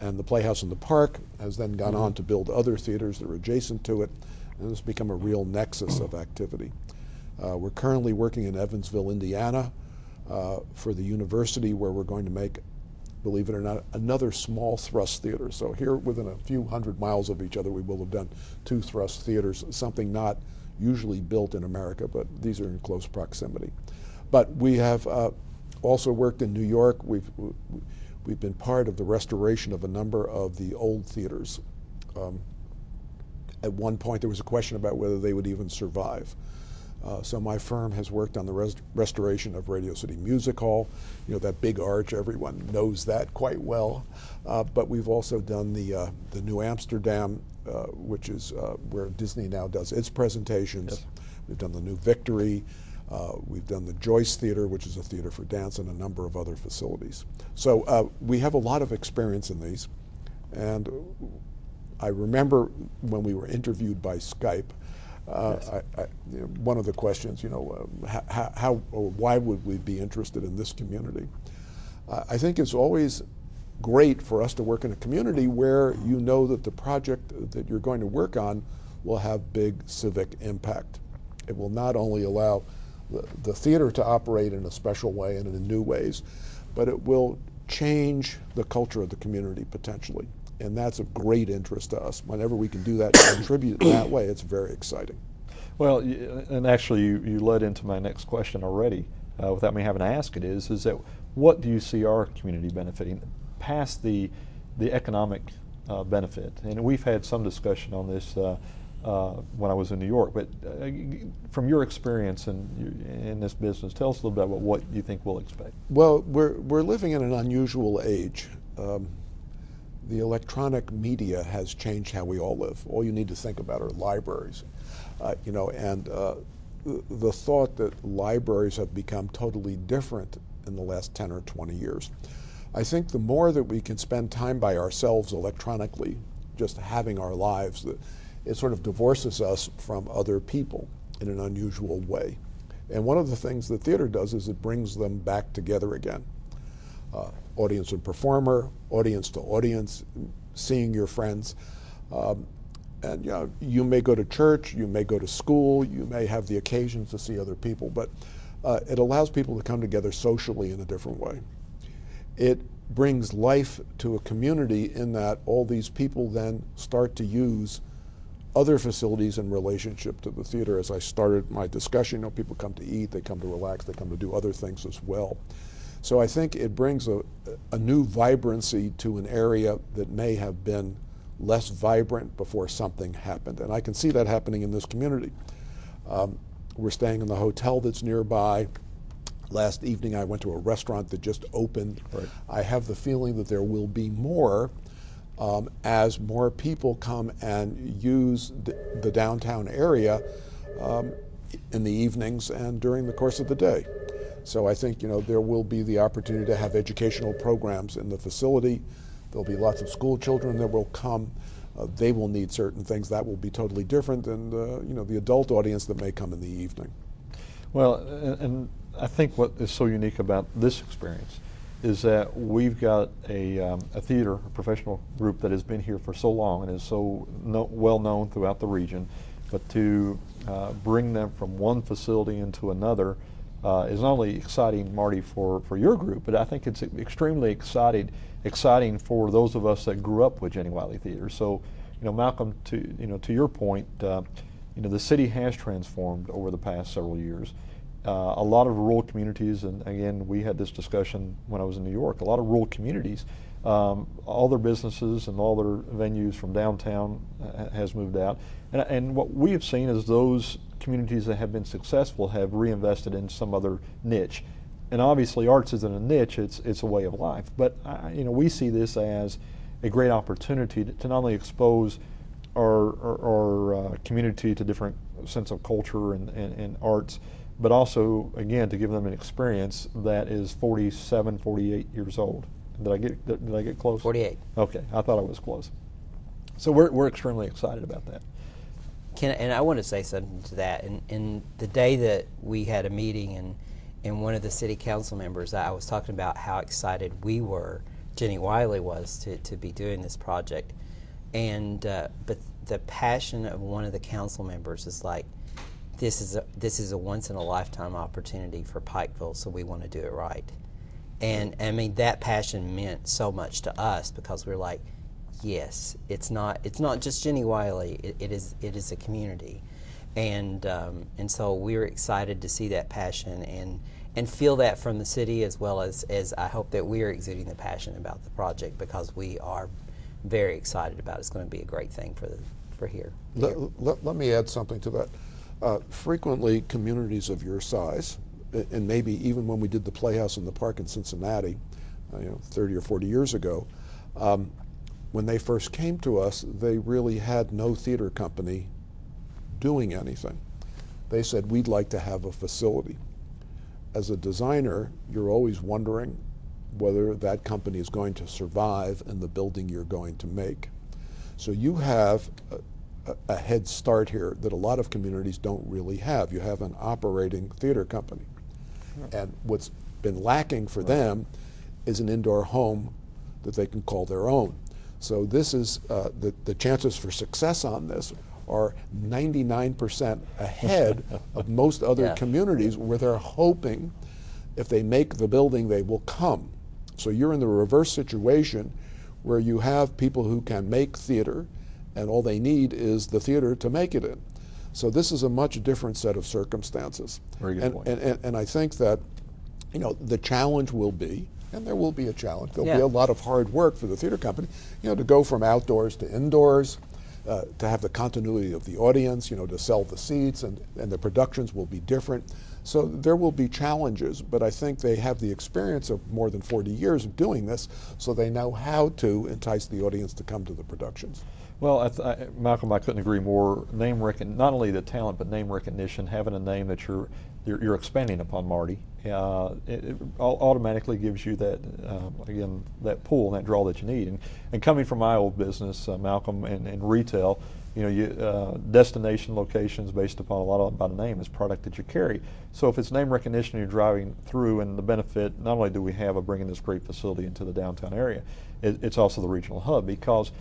And the Playhouse in the Park has then gone on to build other theaters that are adjacent to it, and it's become a real nexus of activity. We're currently working in Evansville, Indiana, for the university, where we're going to make, believe it or not, another small thrust theater. So here, within a few hundred miles of each other, we will have done 2 thrust theaters, something not usually built in America, but these are in close proximity. But we have also worked in New York. We've been part of the restoration of a number of the old theaters. At one point, there was a question about whether they would even survive. So my firm has worked on the restoration of Radio City Music Hall, that big arch, everyone knows that quite well. But we've also done the New Amsterdam, which is where Disney now does its presentations. Yes. We've done the New Victory. We've done the Joyce Theater, which is a theater for dance, and a number of other facilities. So we have a lot of experience in these. And I remember when we were interviewed by Skype, yes. One of the questions, how or why would we be interested in this community? I think it's always great for us to work in a community where you know that the project that you're going to work on will have big civic impact. It will not only allow the theater to operate in a special way and in new ways, but it will change the culture of the community potentially. And that's of great interest to us. Whenever we can do that and contribute in that way, it's very exciting. Well, and actually you led into my next question already, without me having to ask it, is that what do you see our community benefiting past the economic benefit? And we've had some discussion on this when I was in New York, but from your experience in this business, tell us a little bit about what you think we'll expect. Well, we're living in an unusual age. The electronic media has changed how we all live. All you need to think about are libraries, and the thought that libraries have become totally different in the last 10 or 20 years. I think the more that we can spend time by ourselves electronically, just having our lives, it sort of divorces us from other people in an unusual way. And one of the things that theater does is it brings them back together again. Audience and performer, audience to audience, seeing your friends. And you may go to church, you may go to school, you may have the occasions to see other people, but it allows people to come together socially in a different way. It brings life to a community in that all these people then start to use other facilities in relationship to the theater. As I started my discussion, people come to eat, they come to relax, they come to do other things as well. So I think it brings a new vibrancy to an area that may have been less vibrant before something happened. And I can see that happening in this community. We're staying in the hotel that's nearby. Last evening I went to a restaurant that just opened. Right. I have the feeling that there will be more as more people come and use the downtown area in the evenings and during the course of the day. So I think there will be the opportunity to have educational programs in the facility. There'll be lots of school children that will come. They will need certain things that will be totally different than the adult audience that may come in the evening. Well, and I think what is so unique about this experience is that we've got a theater, a professional group that has been here for so long and is so well known throughout the region, but to bring them from one facility into another is not only exciting, Marty, for your group, but I think it's extremely exciting for those of us that grew up with Jenny Wiley Theater. So, Malcolm, to your point, the city has transformed over the past several years. A lot of rural communities, and again, we had this discussion when I was in New York, a lot of rural communities, all their businesses and all their venues from downtown has moved out. And what we have seen is those communities that have been successful have reinvested in some other niche. And obviously arts isn't a niche, it's a way of life. But we see this as a great opportunity to not only expose our community to different sense of culture and arts, but also, again, to give them an experience that is 47, 48 years old. Did I get close? 48. Okay, I thought I was close. So we're extremely excited about that. And I want to say something to that. In the day that we had a meeting and one of the city council members, I was talking about how excited we were, Jenny Wiley was, to be doing this project. And but the passion of one of the council members is like, this is a once in a lifetime opportunity for Pikeville, so we want to do it right. And I mean, that passion meant so much to us because we're like, yes, it's not just Jenny Wiley. It is a community, and so we're excited to see that passion and feel that from the city, as well as I hope that we are exuding the passion about the project, because we are very excited about it. It's going to be a great thing for here. Let me add something to that. Frequently, communities of your size, and maybe even when we did the Playhouse in the Park in Cincinnati, 30 or 40 years ago, when they first came to us, they really had no theater company doing anything. They said, we'd like to have a facility. As a designer, you're always wondering whether that company is going to survive in the building you're going to make. So you have a head start here that a lot of communities don't really have. You have an operating theater company. And what's been lacking for them is an indoor home that they can call their own. So this is, the chances for success on this are 99% ahead of most other communities where they're hoping if they make the building, they will come. So you're in the reverse situation where you have people who can make theater and all they need is the theater to make it in. So this is a much different set of circumstances. Very good point. And I think that, the challenge will be, and there will be a challenge, there'll be a lot of hard work for the theater company, to go from outdoors to indoors, to have the continuity of the audience, to sell the seats, and the productions will be different. So there will be challenges, but I think they have the experience of more than 40 years of doing this, so they know how to entice the audience to come to the productions. Well, Malcolm, I couldn't agree more. Not only the talent, but name recognition, having a name that you're expanding upon, Marty, it automatically gives you that, again, that pull and that draw that you need. And coming from my old business, Malcolm, and retail, destination locations based upon a lot about a name is product that you carry. So if it's name recognition you're driving through, and the benefit, not only do we have of bringing this great facility into the downtown area, it's also the regional hub, because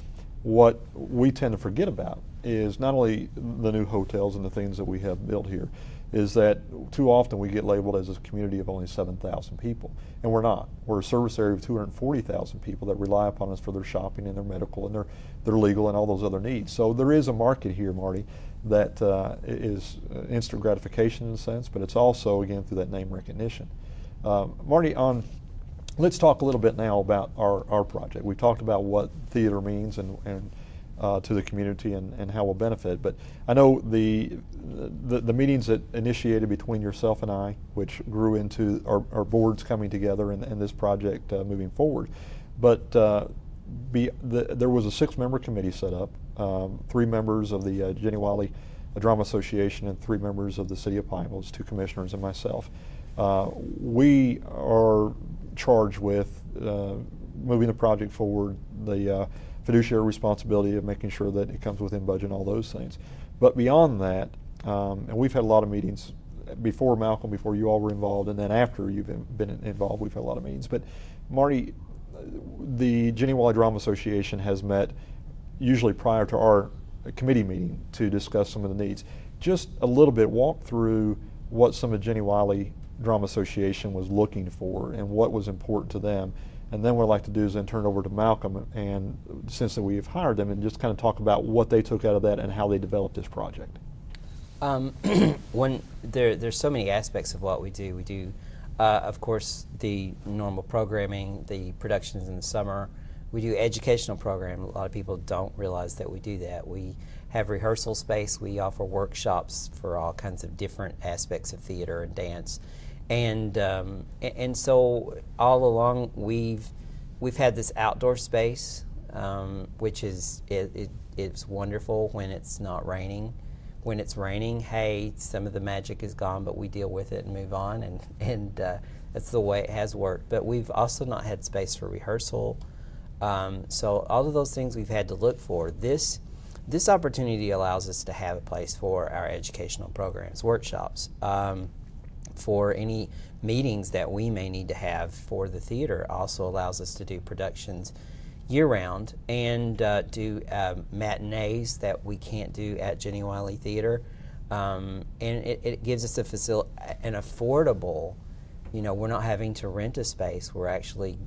what we tend to forget about is not only the new hotels and the things that we have built here, is that too often we get labeled as a community of only 7,000 people, and we're not. We're a service area of 240,000 people that rely upon us for their shopping and their medical and their legal and all those other needs. So there is a market here, Marty, that is instant gratification in a sense, but it's also, again, through that name recognition. Marty, let's talk a little bit now about our project. We talked about what theater means and to the community and how we'll benefit. But I know the meetings that initiated between yourself and I, which grew into our boards coming together and this project moving forward. But there was a 6-member committee set up, 3 members of the Jenny Wiley Drama Association and 3 members of the City of Pikeville, 2 commissioners and myself. We are charged with moving the project forward, the fiduciary responsibility of making sure that it comes within budget and all those things. But beyond that, and we've had a lot of meetings before, Malcolm, before you all were involved, and then after you've been involved, we've had a lot of meetings. But Marty, the Jenny Wiley Drama Association has met usually prior to our committee meeting to discuss some of the needs. Just a little bit, walk through what some of Jenny Wiley Drama Association was looking for and what was important to them. And then what I'd like to do is then turn it over to Malcolm, and since that we've hired them, and just kind of talk about what they took out of that and how they developed this project. When there's so many aspects of what we do. We do, of course, the normal programming, the productions in the summer. We do educational programming. A lot of people don't realize that we do that. We have rehearsal space. We offer workshops for all kinds of different aspects of theater and dance. And so all along we've had this outdoor space, which is it's wonderful when it's not raining. When it's raining, hey, some of the magic is gone, but we deal with it and move on, and that's the way it has worked. But we've also not had space for rehearsal, so all of those things we've had to look for. This opportunity allows us to have a place for our educational programs, workshops. For any meetings that we may need to have for the theater. Also allows us to do productions year-round and do matinees that we can't do at Jenny Wiley Theater. And it gives us an affordable, we're not having to rent a space. We're actually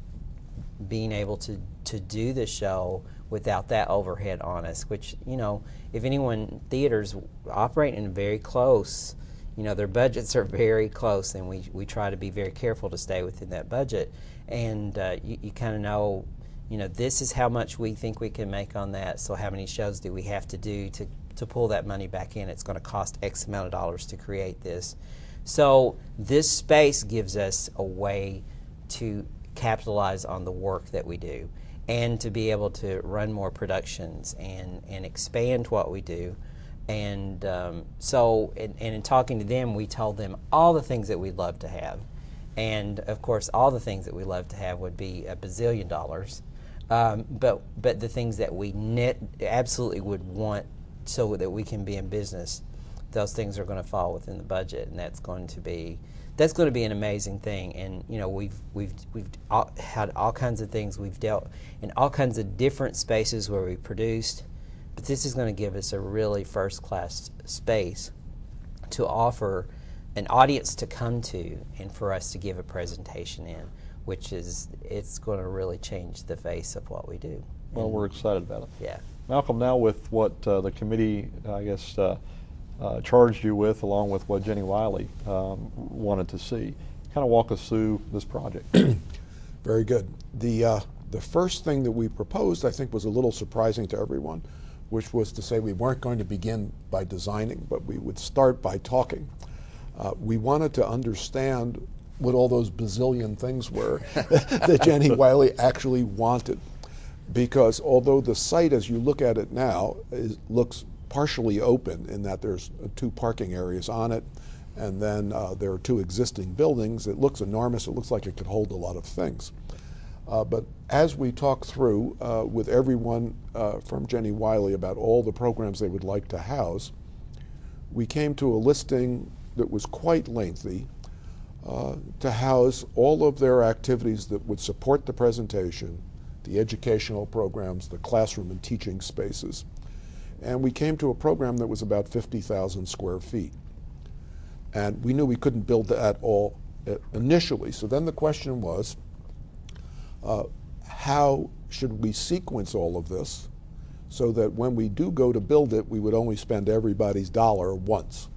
being able to do the show without that overhead on us, which, if theaters operate in very close, their budgets are very close, and we try to be very careful to stay within that budget. And you kind of know, this is how much we think we can make on that, so how many shows do we have to do to pull that money back in? It's going to cost X amount of dollars to create this. So this space gives us a way to capitalize on the work that we do and to be able to run more productions and expand what we do. And so in talking to them, we told them all the things that we'd love to have. And, of course, all the things that we love to have would be $1 bazillion. But the things that we absolutely would want so that we can be in business, those things are going to fall within the budget, and that's going to be an amazing thing. And we've had all kinds of things. We've dealt in all kinds of different spaces where we produced, but this is going to give us a really first-class space to offer an audience to come to and for us to give a presentation in, it's going to really change the face of what we do. Well, we're excited about it. Yeah. Malcolm, now with what the committee, I guess, charged you with, along with what Jenny Wiley wanted to see, kind of walk us through this project. Very good. The first thing that we proposed, I think, was a little surprising to everyone, which was to say we weren't going to begin by designing, but we would start by talking. We wanted to understand what all those bazillion things were that Jenny Wiley actually wanted. Because although the site, as you look at it now, looks partially open in that there's 2 parking areas on it, and then there are 2 existing buildings, it looks enormous. It looks like it could hold a lot of things. But as we talked through with everyone from Jenny Wiley about all the programs they would like to house, we came to a listing that was quite lengthy to house all of their activities that would support the presentation, the educational programs, the classroom and teaching spaces. And we came to a program that was about 50,000 square feet. And we knew we couldn't build that all initially. So then the question was, how should we sequence all of this so that when we do go to build it, we would only spend everybody's dollar once?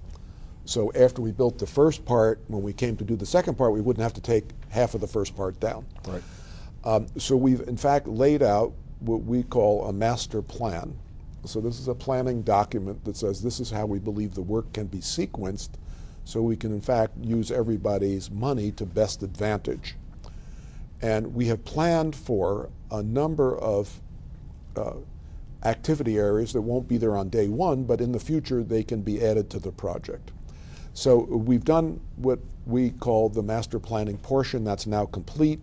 So after we built the first part, when we came to do the second part, we wouldn't have to take half of the first part down. Right. So we've in fact laid out what we call a master plan. So this is a planning document that says this is how we believe the work can be sequenced so we can in fact use everybody's money to best advantage. And we have planned for a number of activity areas that won't be there on day one, but in the future they can be added to the project. So we've done what we call the master planning portion. That's now complete.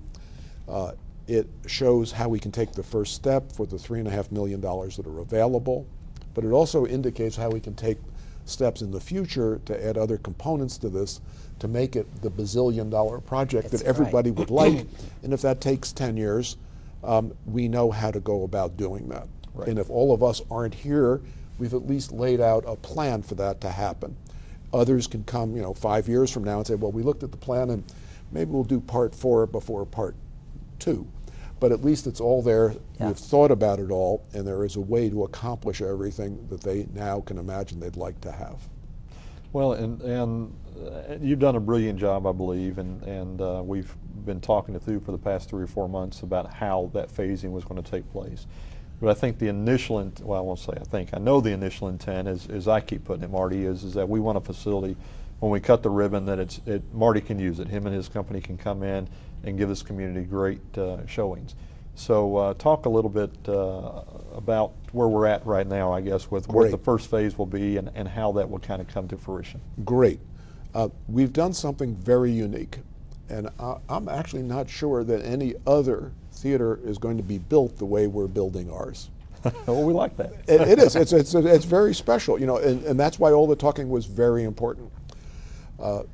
It shows how we can take the first step for the $3.5 million that are available, but it also indicates how we can take steps in the future to add other components to this to make it the bazillion-dollar project that everybody would like. And if that takes 10 years, we know how to go about doing that. Right. And if all of us aren't here, we've at least laid out a plan for that to happen. Others can come, 5 years from now and say, well, we looked at the plan and maybe we'll do part 4 before part 2. But at least it's all there. Yeah. We've thought about it all, and there is a way to accomplish everything that they now can imagine they'd like to have. Well, and you've done a brilliant job, I believe, and we've been talking it through for the past 3 or 4 months about how that phasing was going to take place. But I think the initial, well, I won't say I think, I know the initial intent, as I keep putting it, Marty, is that we want a facility, when we cut the ribbon, that Marty can use it. Him and his company can come in and give this community great showings. So talk a little bit about where we're at right now, I guess, with what the first phase will be and how that will kind of come to fruition. Great. We've done something very unique, and I'm actually not sure that any other theater is going to be built the way we're building ours. Well, we like that. It is. It's very special, and that's why all the talking was very important.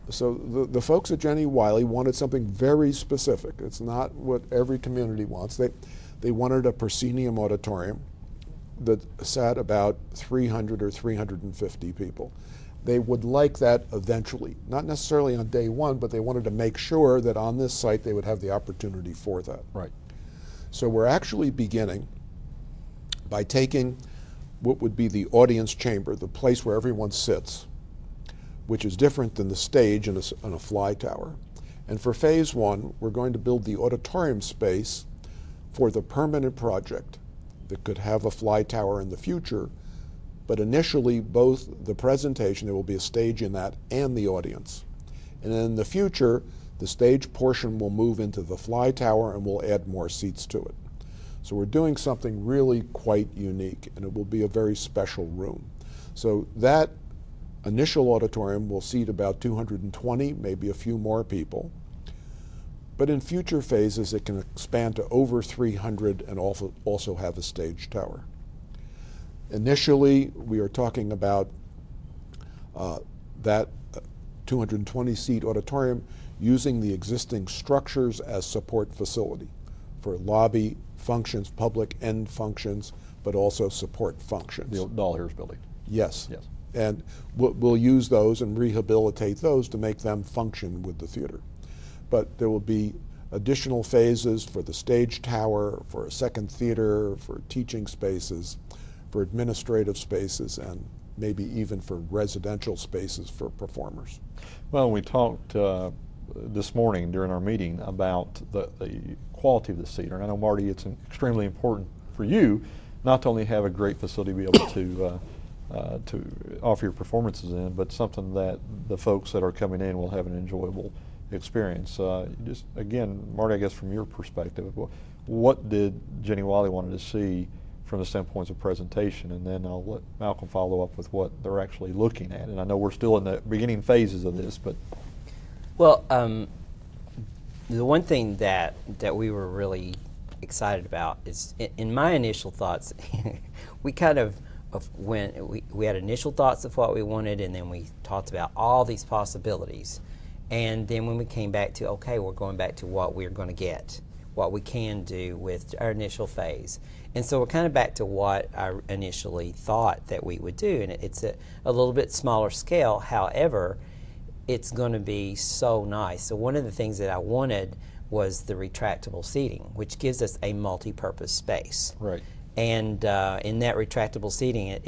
So the folks at Jenny Wiley wanted something very specific. It's not what every community wants. They wanted a proscenium auditorium that sat about 300 or 350 people. They would like that eventually, not necessarily on day one, but they wanted to make sure that on this site they would have the opportunity for that. Right. So we're actually beginning by taking what would be the audience chamber, the place where everyone sits, which is different than the stage in a fly tower. And for phase 1, we're going to build the auditorium space for the permanent project that could have a fly tower in the future, but initially both the presentation, there will be a stage in that, and the audience. And in the future, the stage portion will move into the fly tower and we'll add more seats to it. So we're doing something really quite unique, and it will be a very special room. So that initial auditorium will seat about 220, maybe a few more people. But in future phases, it can expand to over 300 and also have a stage tower. Initially, we are talking about that 220-seat auditorium using the existing structures as support facility for lobby functions, public end functions, but also support functions. The Doll Harris building. Yes. Yes. And we'll use those and rehabilitate those to make them function with the theater. But there will be additional phases for the stage tower, for a second theater, for teaching spaces, for administrative spaces, and maybe even for residential spaces for performers. Well, we talked this morning during our meeting about the quality of the theater. And I know, Marty, it's extremely important for you not to only have a great facility to be able to offer your performances in, but something that the folks that are coming in will have an enjoyable experience. Just again, Marty, I guess from your perspective, what did Jenny Wiley wanted to see from the standpoints of presentation, and then I'll let Malcolm follow up with what they're actually looking at. And I know we're still in the beginning phases of this, but well, the one thing that we were really excited about is, in my initial thoughts, we kind of we had initial thoughts of what we wanted, and then we talked about all these possibilities. And then when we came back to, okay, we're going back to what we're going to get, what we can do with our initial phase. And so we're kind of back to what I initially thought that we would do. And it's a little bit smaller scale. However, it's going to be so nice. So one of the things that I wanted was the retractable seating, which gives us a multi-purpose space. Right. And in that retractable seating,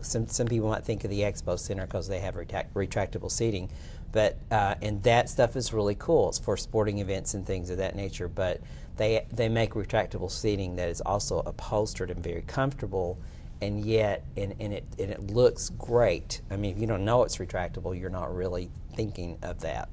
some people might think of the Expo Center because they have retractable seating. But and that stuff is really cool. It's for sporting events and things of that nature. But they make retractable seating that is also upholstered and very comfortable, and yet it looks great. I mean, if you don't know it's retractable, you're not really thinking of that.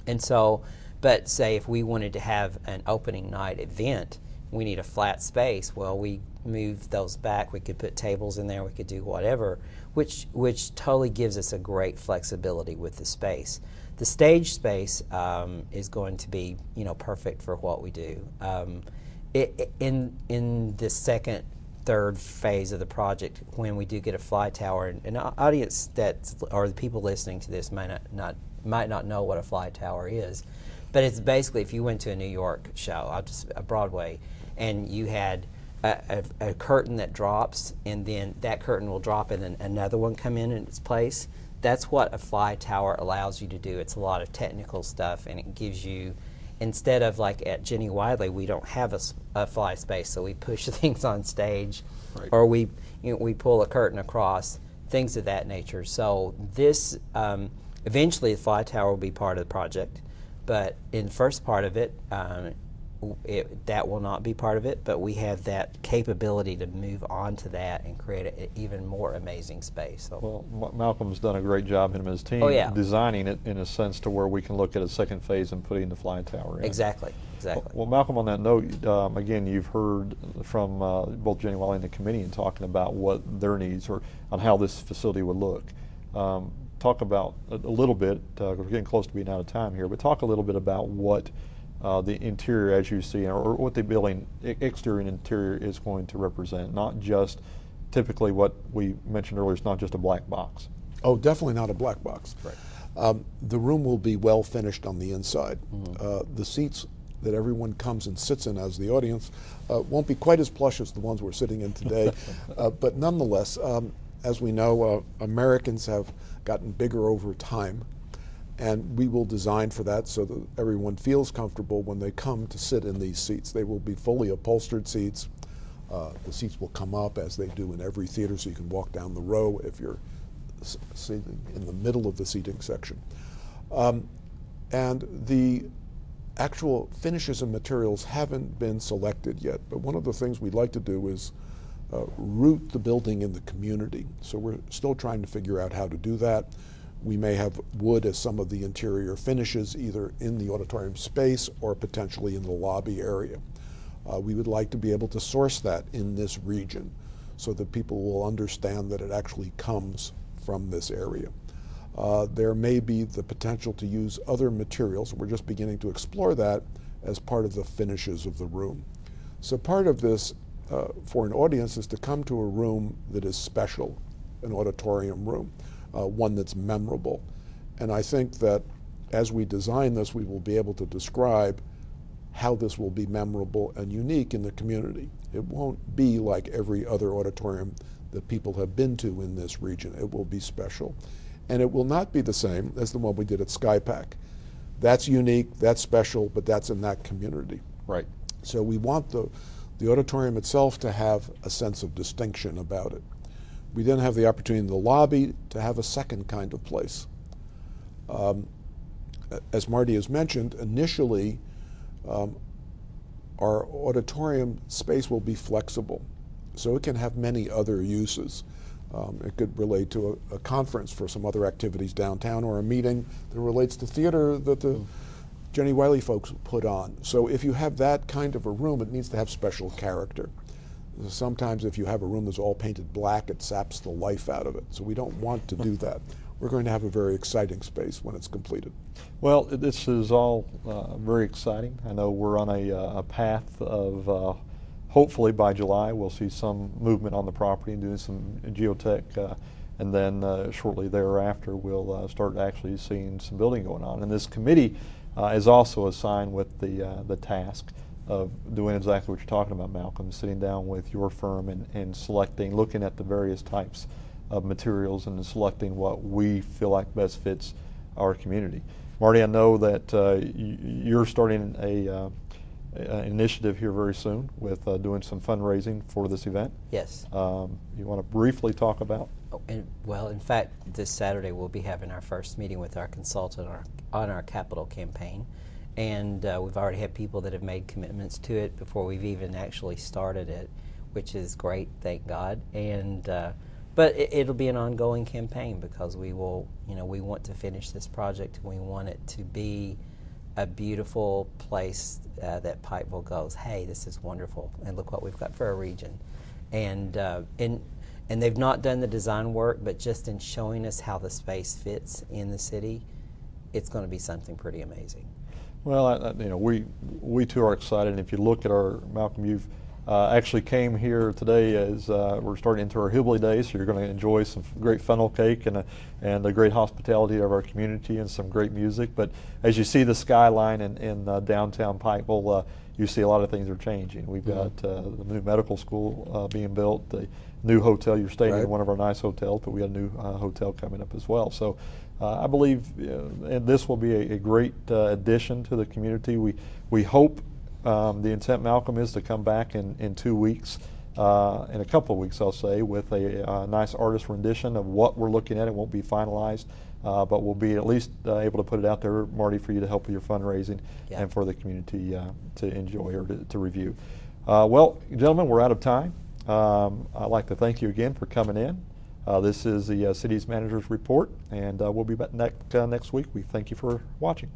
And so, but say if we wanted to have an opening night event, we need a flat space. Well, we move those back. We could put tables in there. We could do whatever, which totally gives us a great flexibility with the space. The stage space is going to be, perfect for what we do. In the second, third phase of the project, when we do get a fly tower, and an audience or the people listening to this might not know what a fly tower is, but it's basically, if you went to a New York show, a Broadway, and you had a curtain that drops, and then that curtain will drop and then another one come in its place, that's what a fly tower allows you to do. It's a lot of technical stuff, and it gives you, instead of like at Jenny Wiley, we don't have a fly space, so we push things on stage, right. Or we pull a curtain across, things of that nature. So this, eventually the fly tower will be part of the project, but in the first part of it, that will not be part of it, but we have that capability to move on to that and create an even more amazing space. So. Well, Malcolm's done a great job, him and his team, designing it in a sense to where we can look at a second phase and putting the fly tower in. Exactly. Well, Malcolm, on that note, again, you've heard from both Jenny Wiley and the committee in talking about what their needs are on how this facility would look. Talk about a little bit, we're getting close to being out of time here, but talk a little bit about what the interior, as you see, or what the building exterior and interior is going to represent. Not just typically what we mentioned earlier. It's not just a black box. Oh, definitely not a black box. Right. The room will be well finished on the inside. The seats that everyone comes and sits in as the audience won't be quite as plush as the ones we're sitting in today, but nonetheless, as we know, Americans have gotten bigger over time. And we will design for that so that everyone feels comfortable when they come to sit in these seats. They will be fully upholstered seats. The seats will come up as they do in every theater, so you can walk down the row if you're sitting in the middle of the seating section. And the actual finishes and materials haven't been selected yet, but one of the things we'd like to do is root the building in the community. So we're still trying to figure out how to do that. We may have wood as some of the interior finishes, either in the auditorium space or potentially in the lobby area. We would like to be able to source that in this region so that people will understand that it actually comes from this area. There may be the potential to use other materials. We're just beginning to explore that as part of the finishes of the room. So part of this for an audience is to come to a room that is special, an auditorium room. One that's memorable. And I think that as we design this, we will be able to describe how this will be memorable and unique in the community. It won't be like every other auditorium that people have been to in this region. It will be special. And it will not be the same as the one we did at SkyPack. That's unique, that's special, but that's in that community. Right. So we want the auditorium itself to have a sense of distinction about it. We then have the opportunity in the lobby to have a second kind of place. As Marty has mentioned, initially our auditorium space will be flexible, so it can have many other uses. It could relate to a conference for some other activities downtown, or a meeting that relates to theater that the Jenny Wiley folks put on. So if you have that kind of a room, it needs to have special character. Sometimes if you have a room that's all painted black, it saps the life out of it. So we don't want to do that. We're going to have a very exciting space when it's completed. Well, this is all very exciting. I know we're on a path of hopefully by July we'll see some movement on the property and doing some geotech, and then shortly thereafter we'll start actually seeing some building going on. And this committee is also assigned with the task of doing exactly what you're talking about, Malcolm, sitting down with your firm and selecting, looking at the various types of materials and selecting what we feel like best fits our community. Marty, I know that you're starting an initiative here very soon with doing some fundraising for this event. Yes. You want to briefly talk about? Well, in fact, this Saturday we'll be having our first meeting with our consultant on our capital campaign. And we've already had people that have made commitments to it before we've even actually started it, which is great, thank God. And but it'll be an ongoing campaign because we will, we want to finish this project. We want it to be a beautiful place that Pikeville goes, hey, this is wonderful, and look what we've got for our region. And they've not done the design work, but just in showing us how the space fits in the city, it's going to be something pretty amazing. Well, we too are excited. And if you look at Malcolm, you've actually came here today as we're starting into our Hillbilly Days, so you're going to enjoy some great funnel cake and the great hospitality of our community and some great music. But as you see the skyline in downtown Pikeville, you see a lot of things are changing. We've got the new medical school being built, the new hotel. You're staying in one of our nice hotels, but we got a new hotel coming up as well. So I believe and this will be a great addition to the community. We hope the intent, Malcolm, is to come back in 2 weeks, in a couple of weeks, I'll say, with a nice artist rendition of what we're looking at. It won't be finalized, but we'll be at least able to put it out there, Marty, for you to help with your fundraising and for the community to enjoy or to review. Well, gentlemen, we're out of time. I'd like to thank you again for coming in. This is the City's Managers Report, and we'll be back next week. We thank you for watching.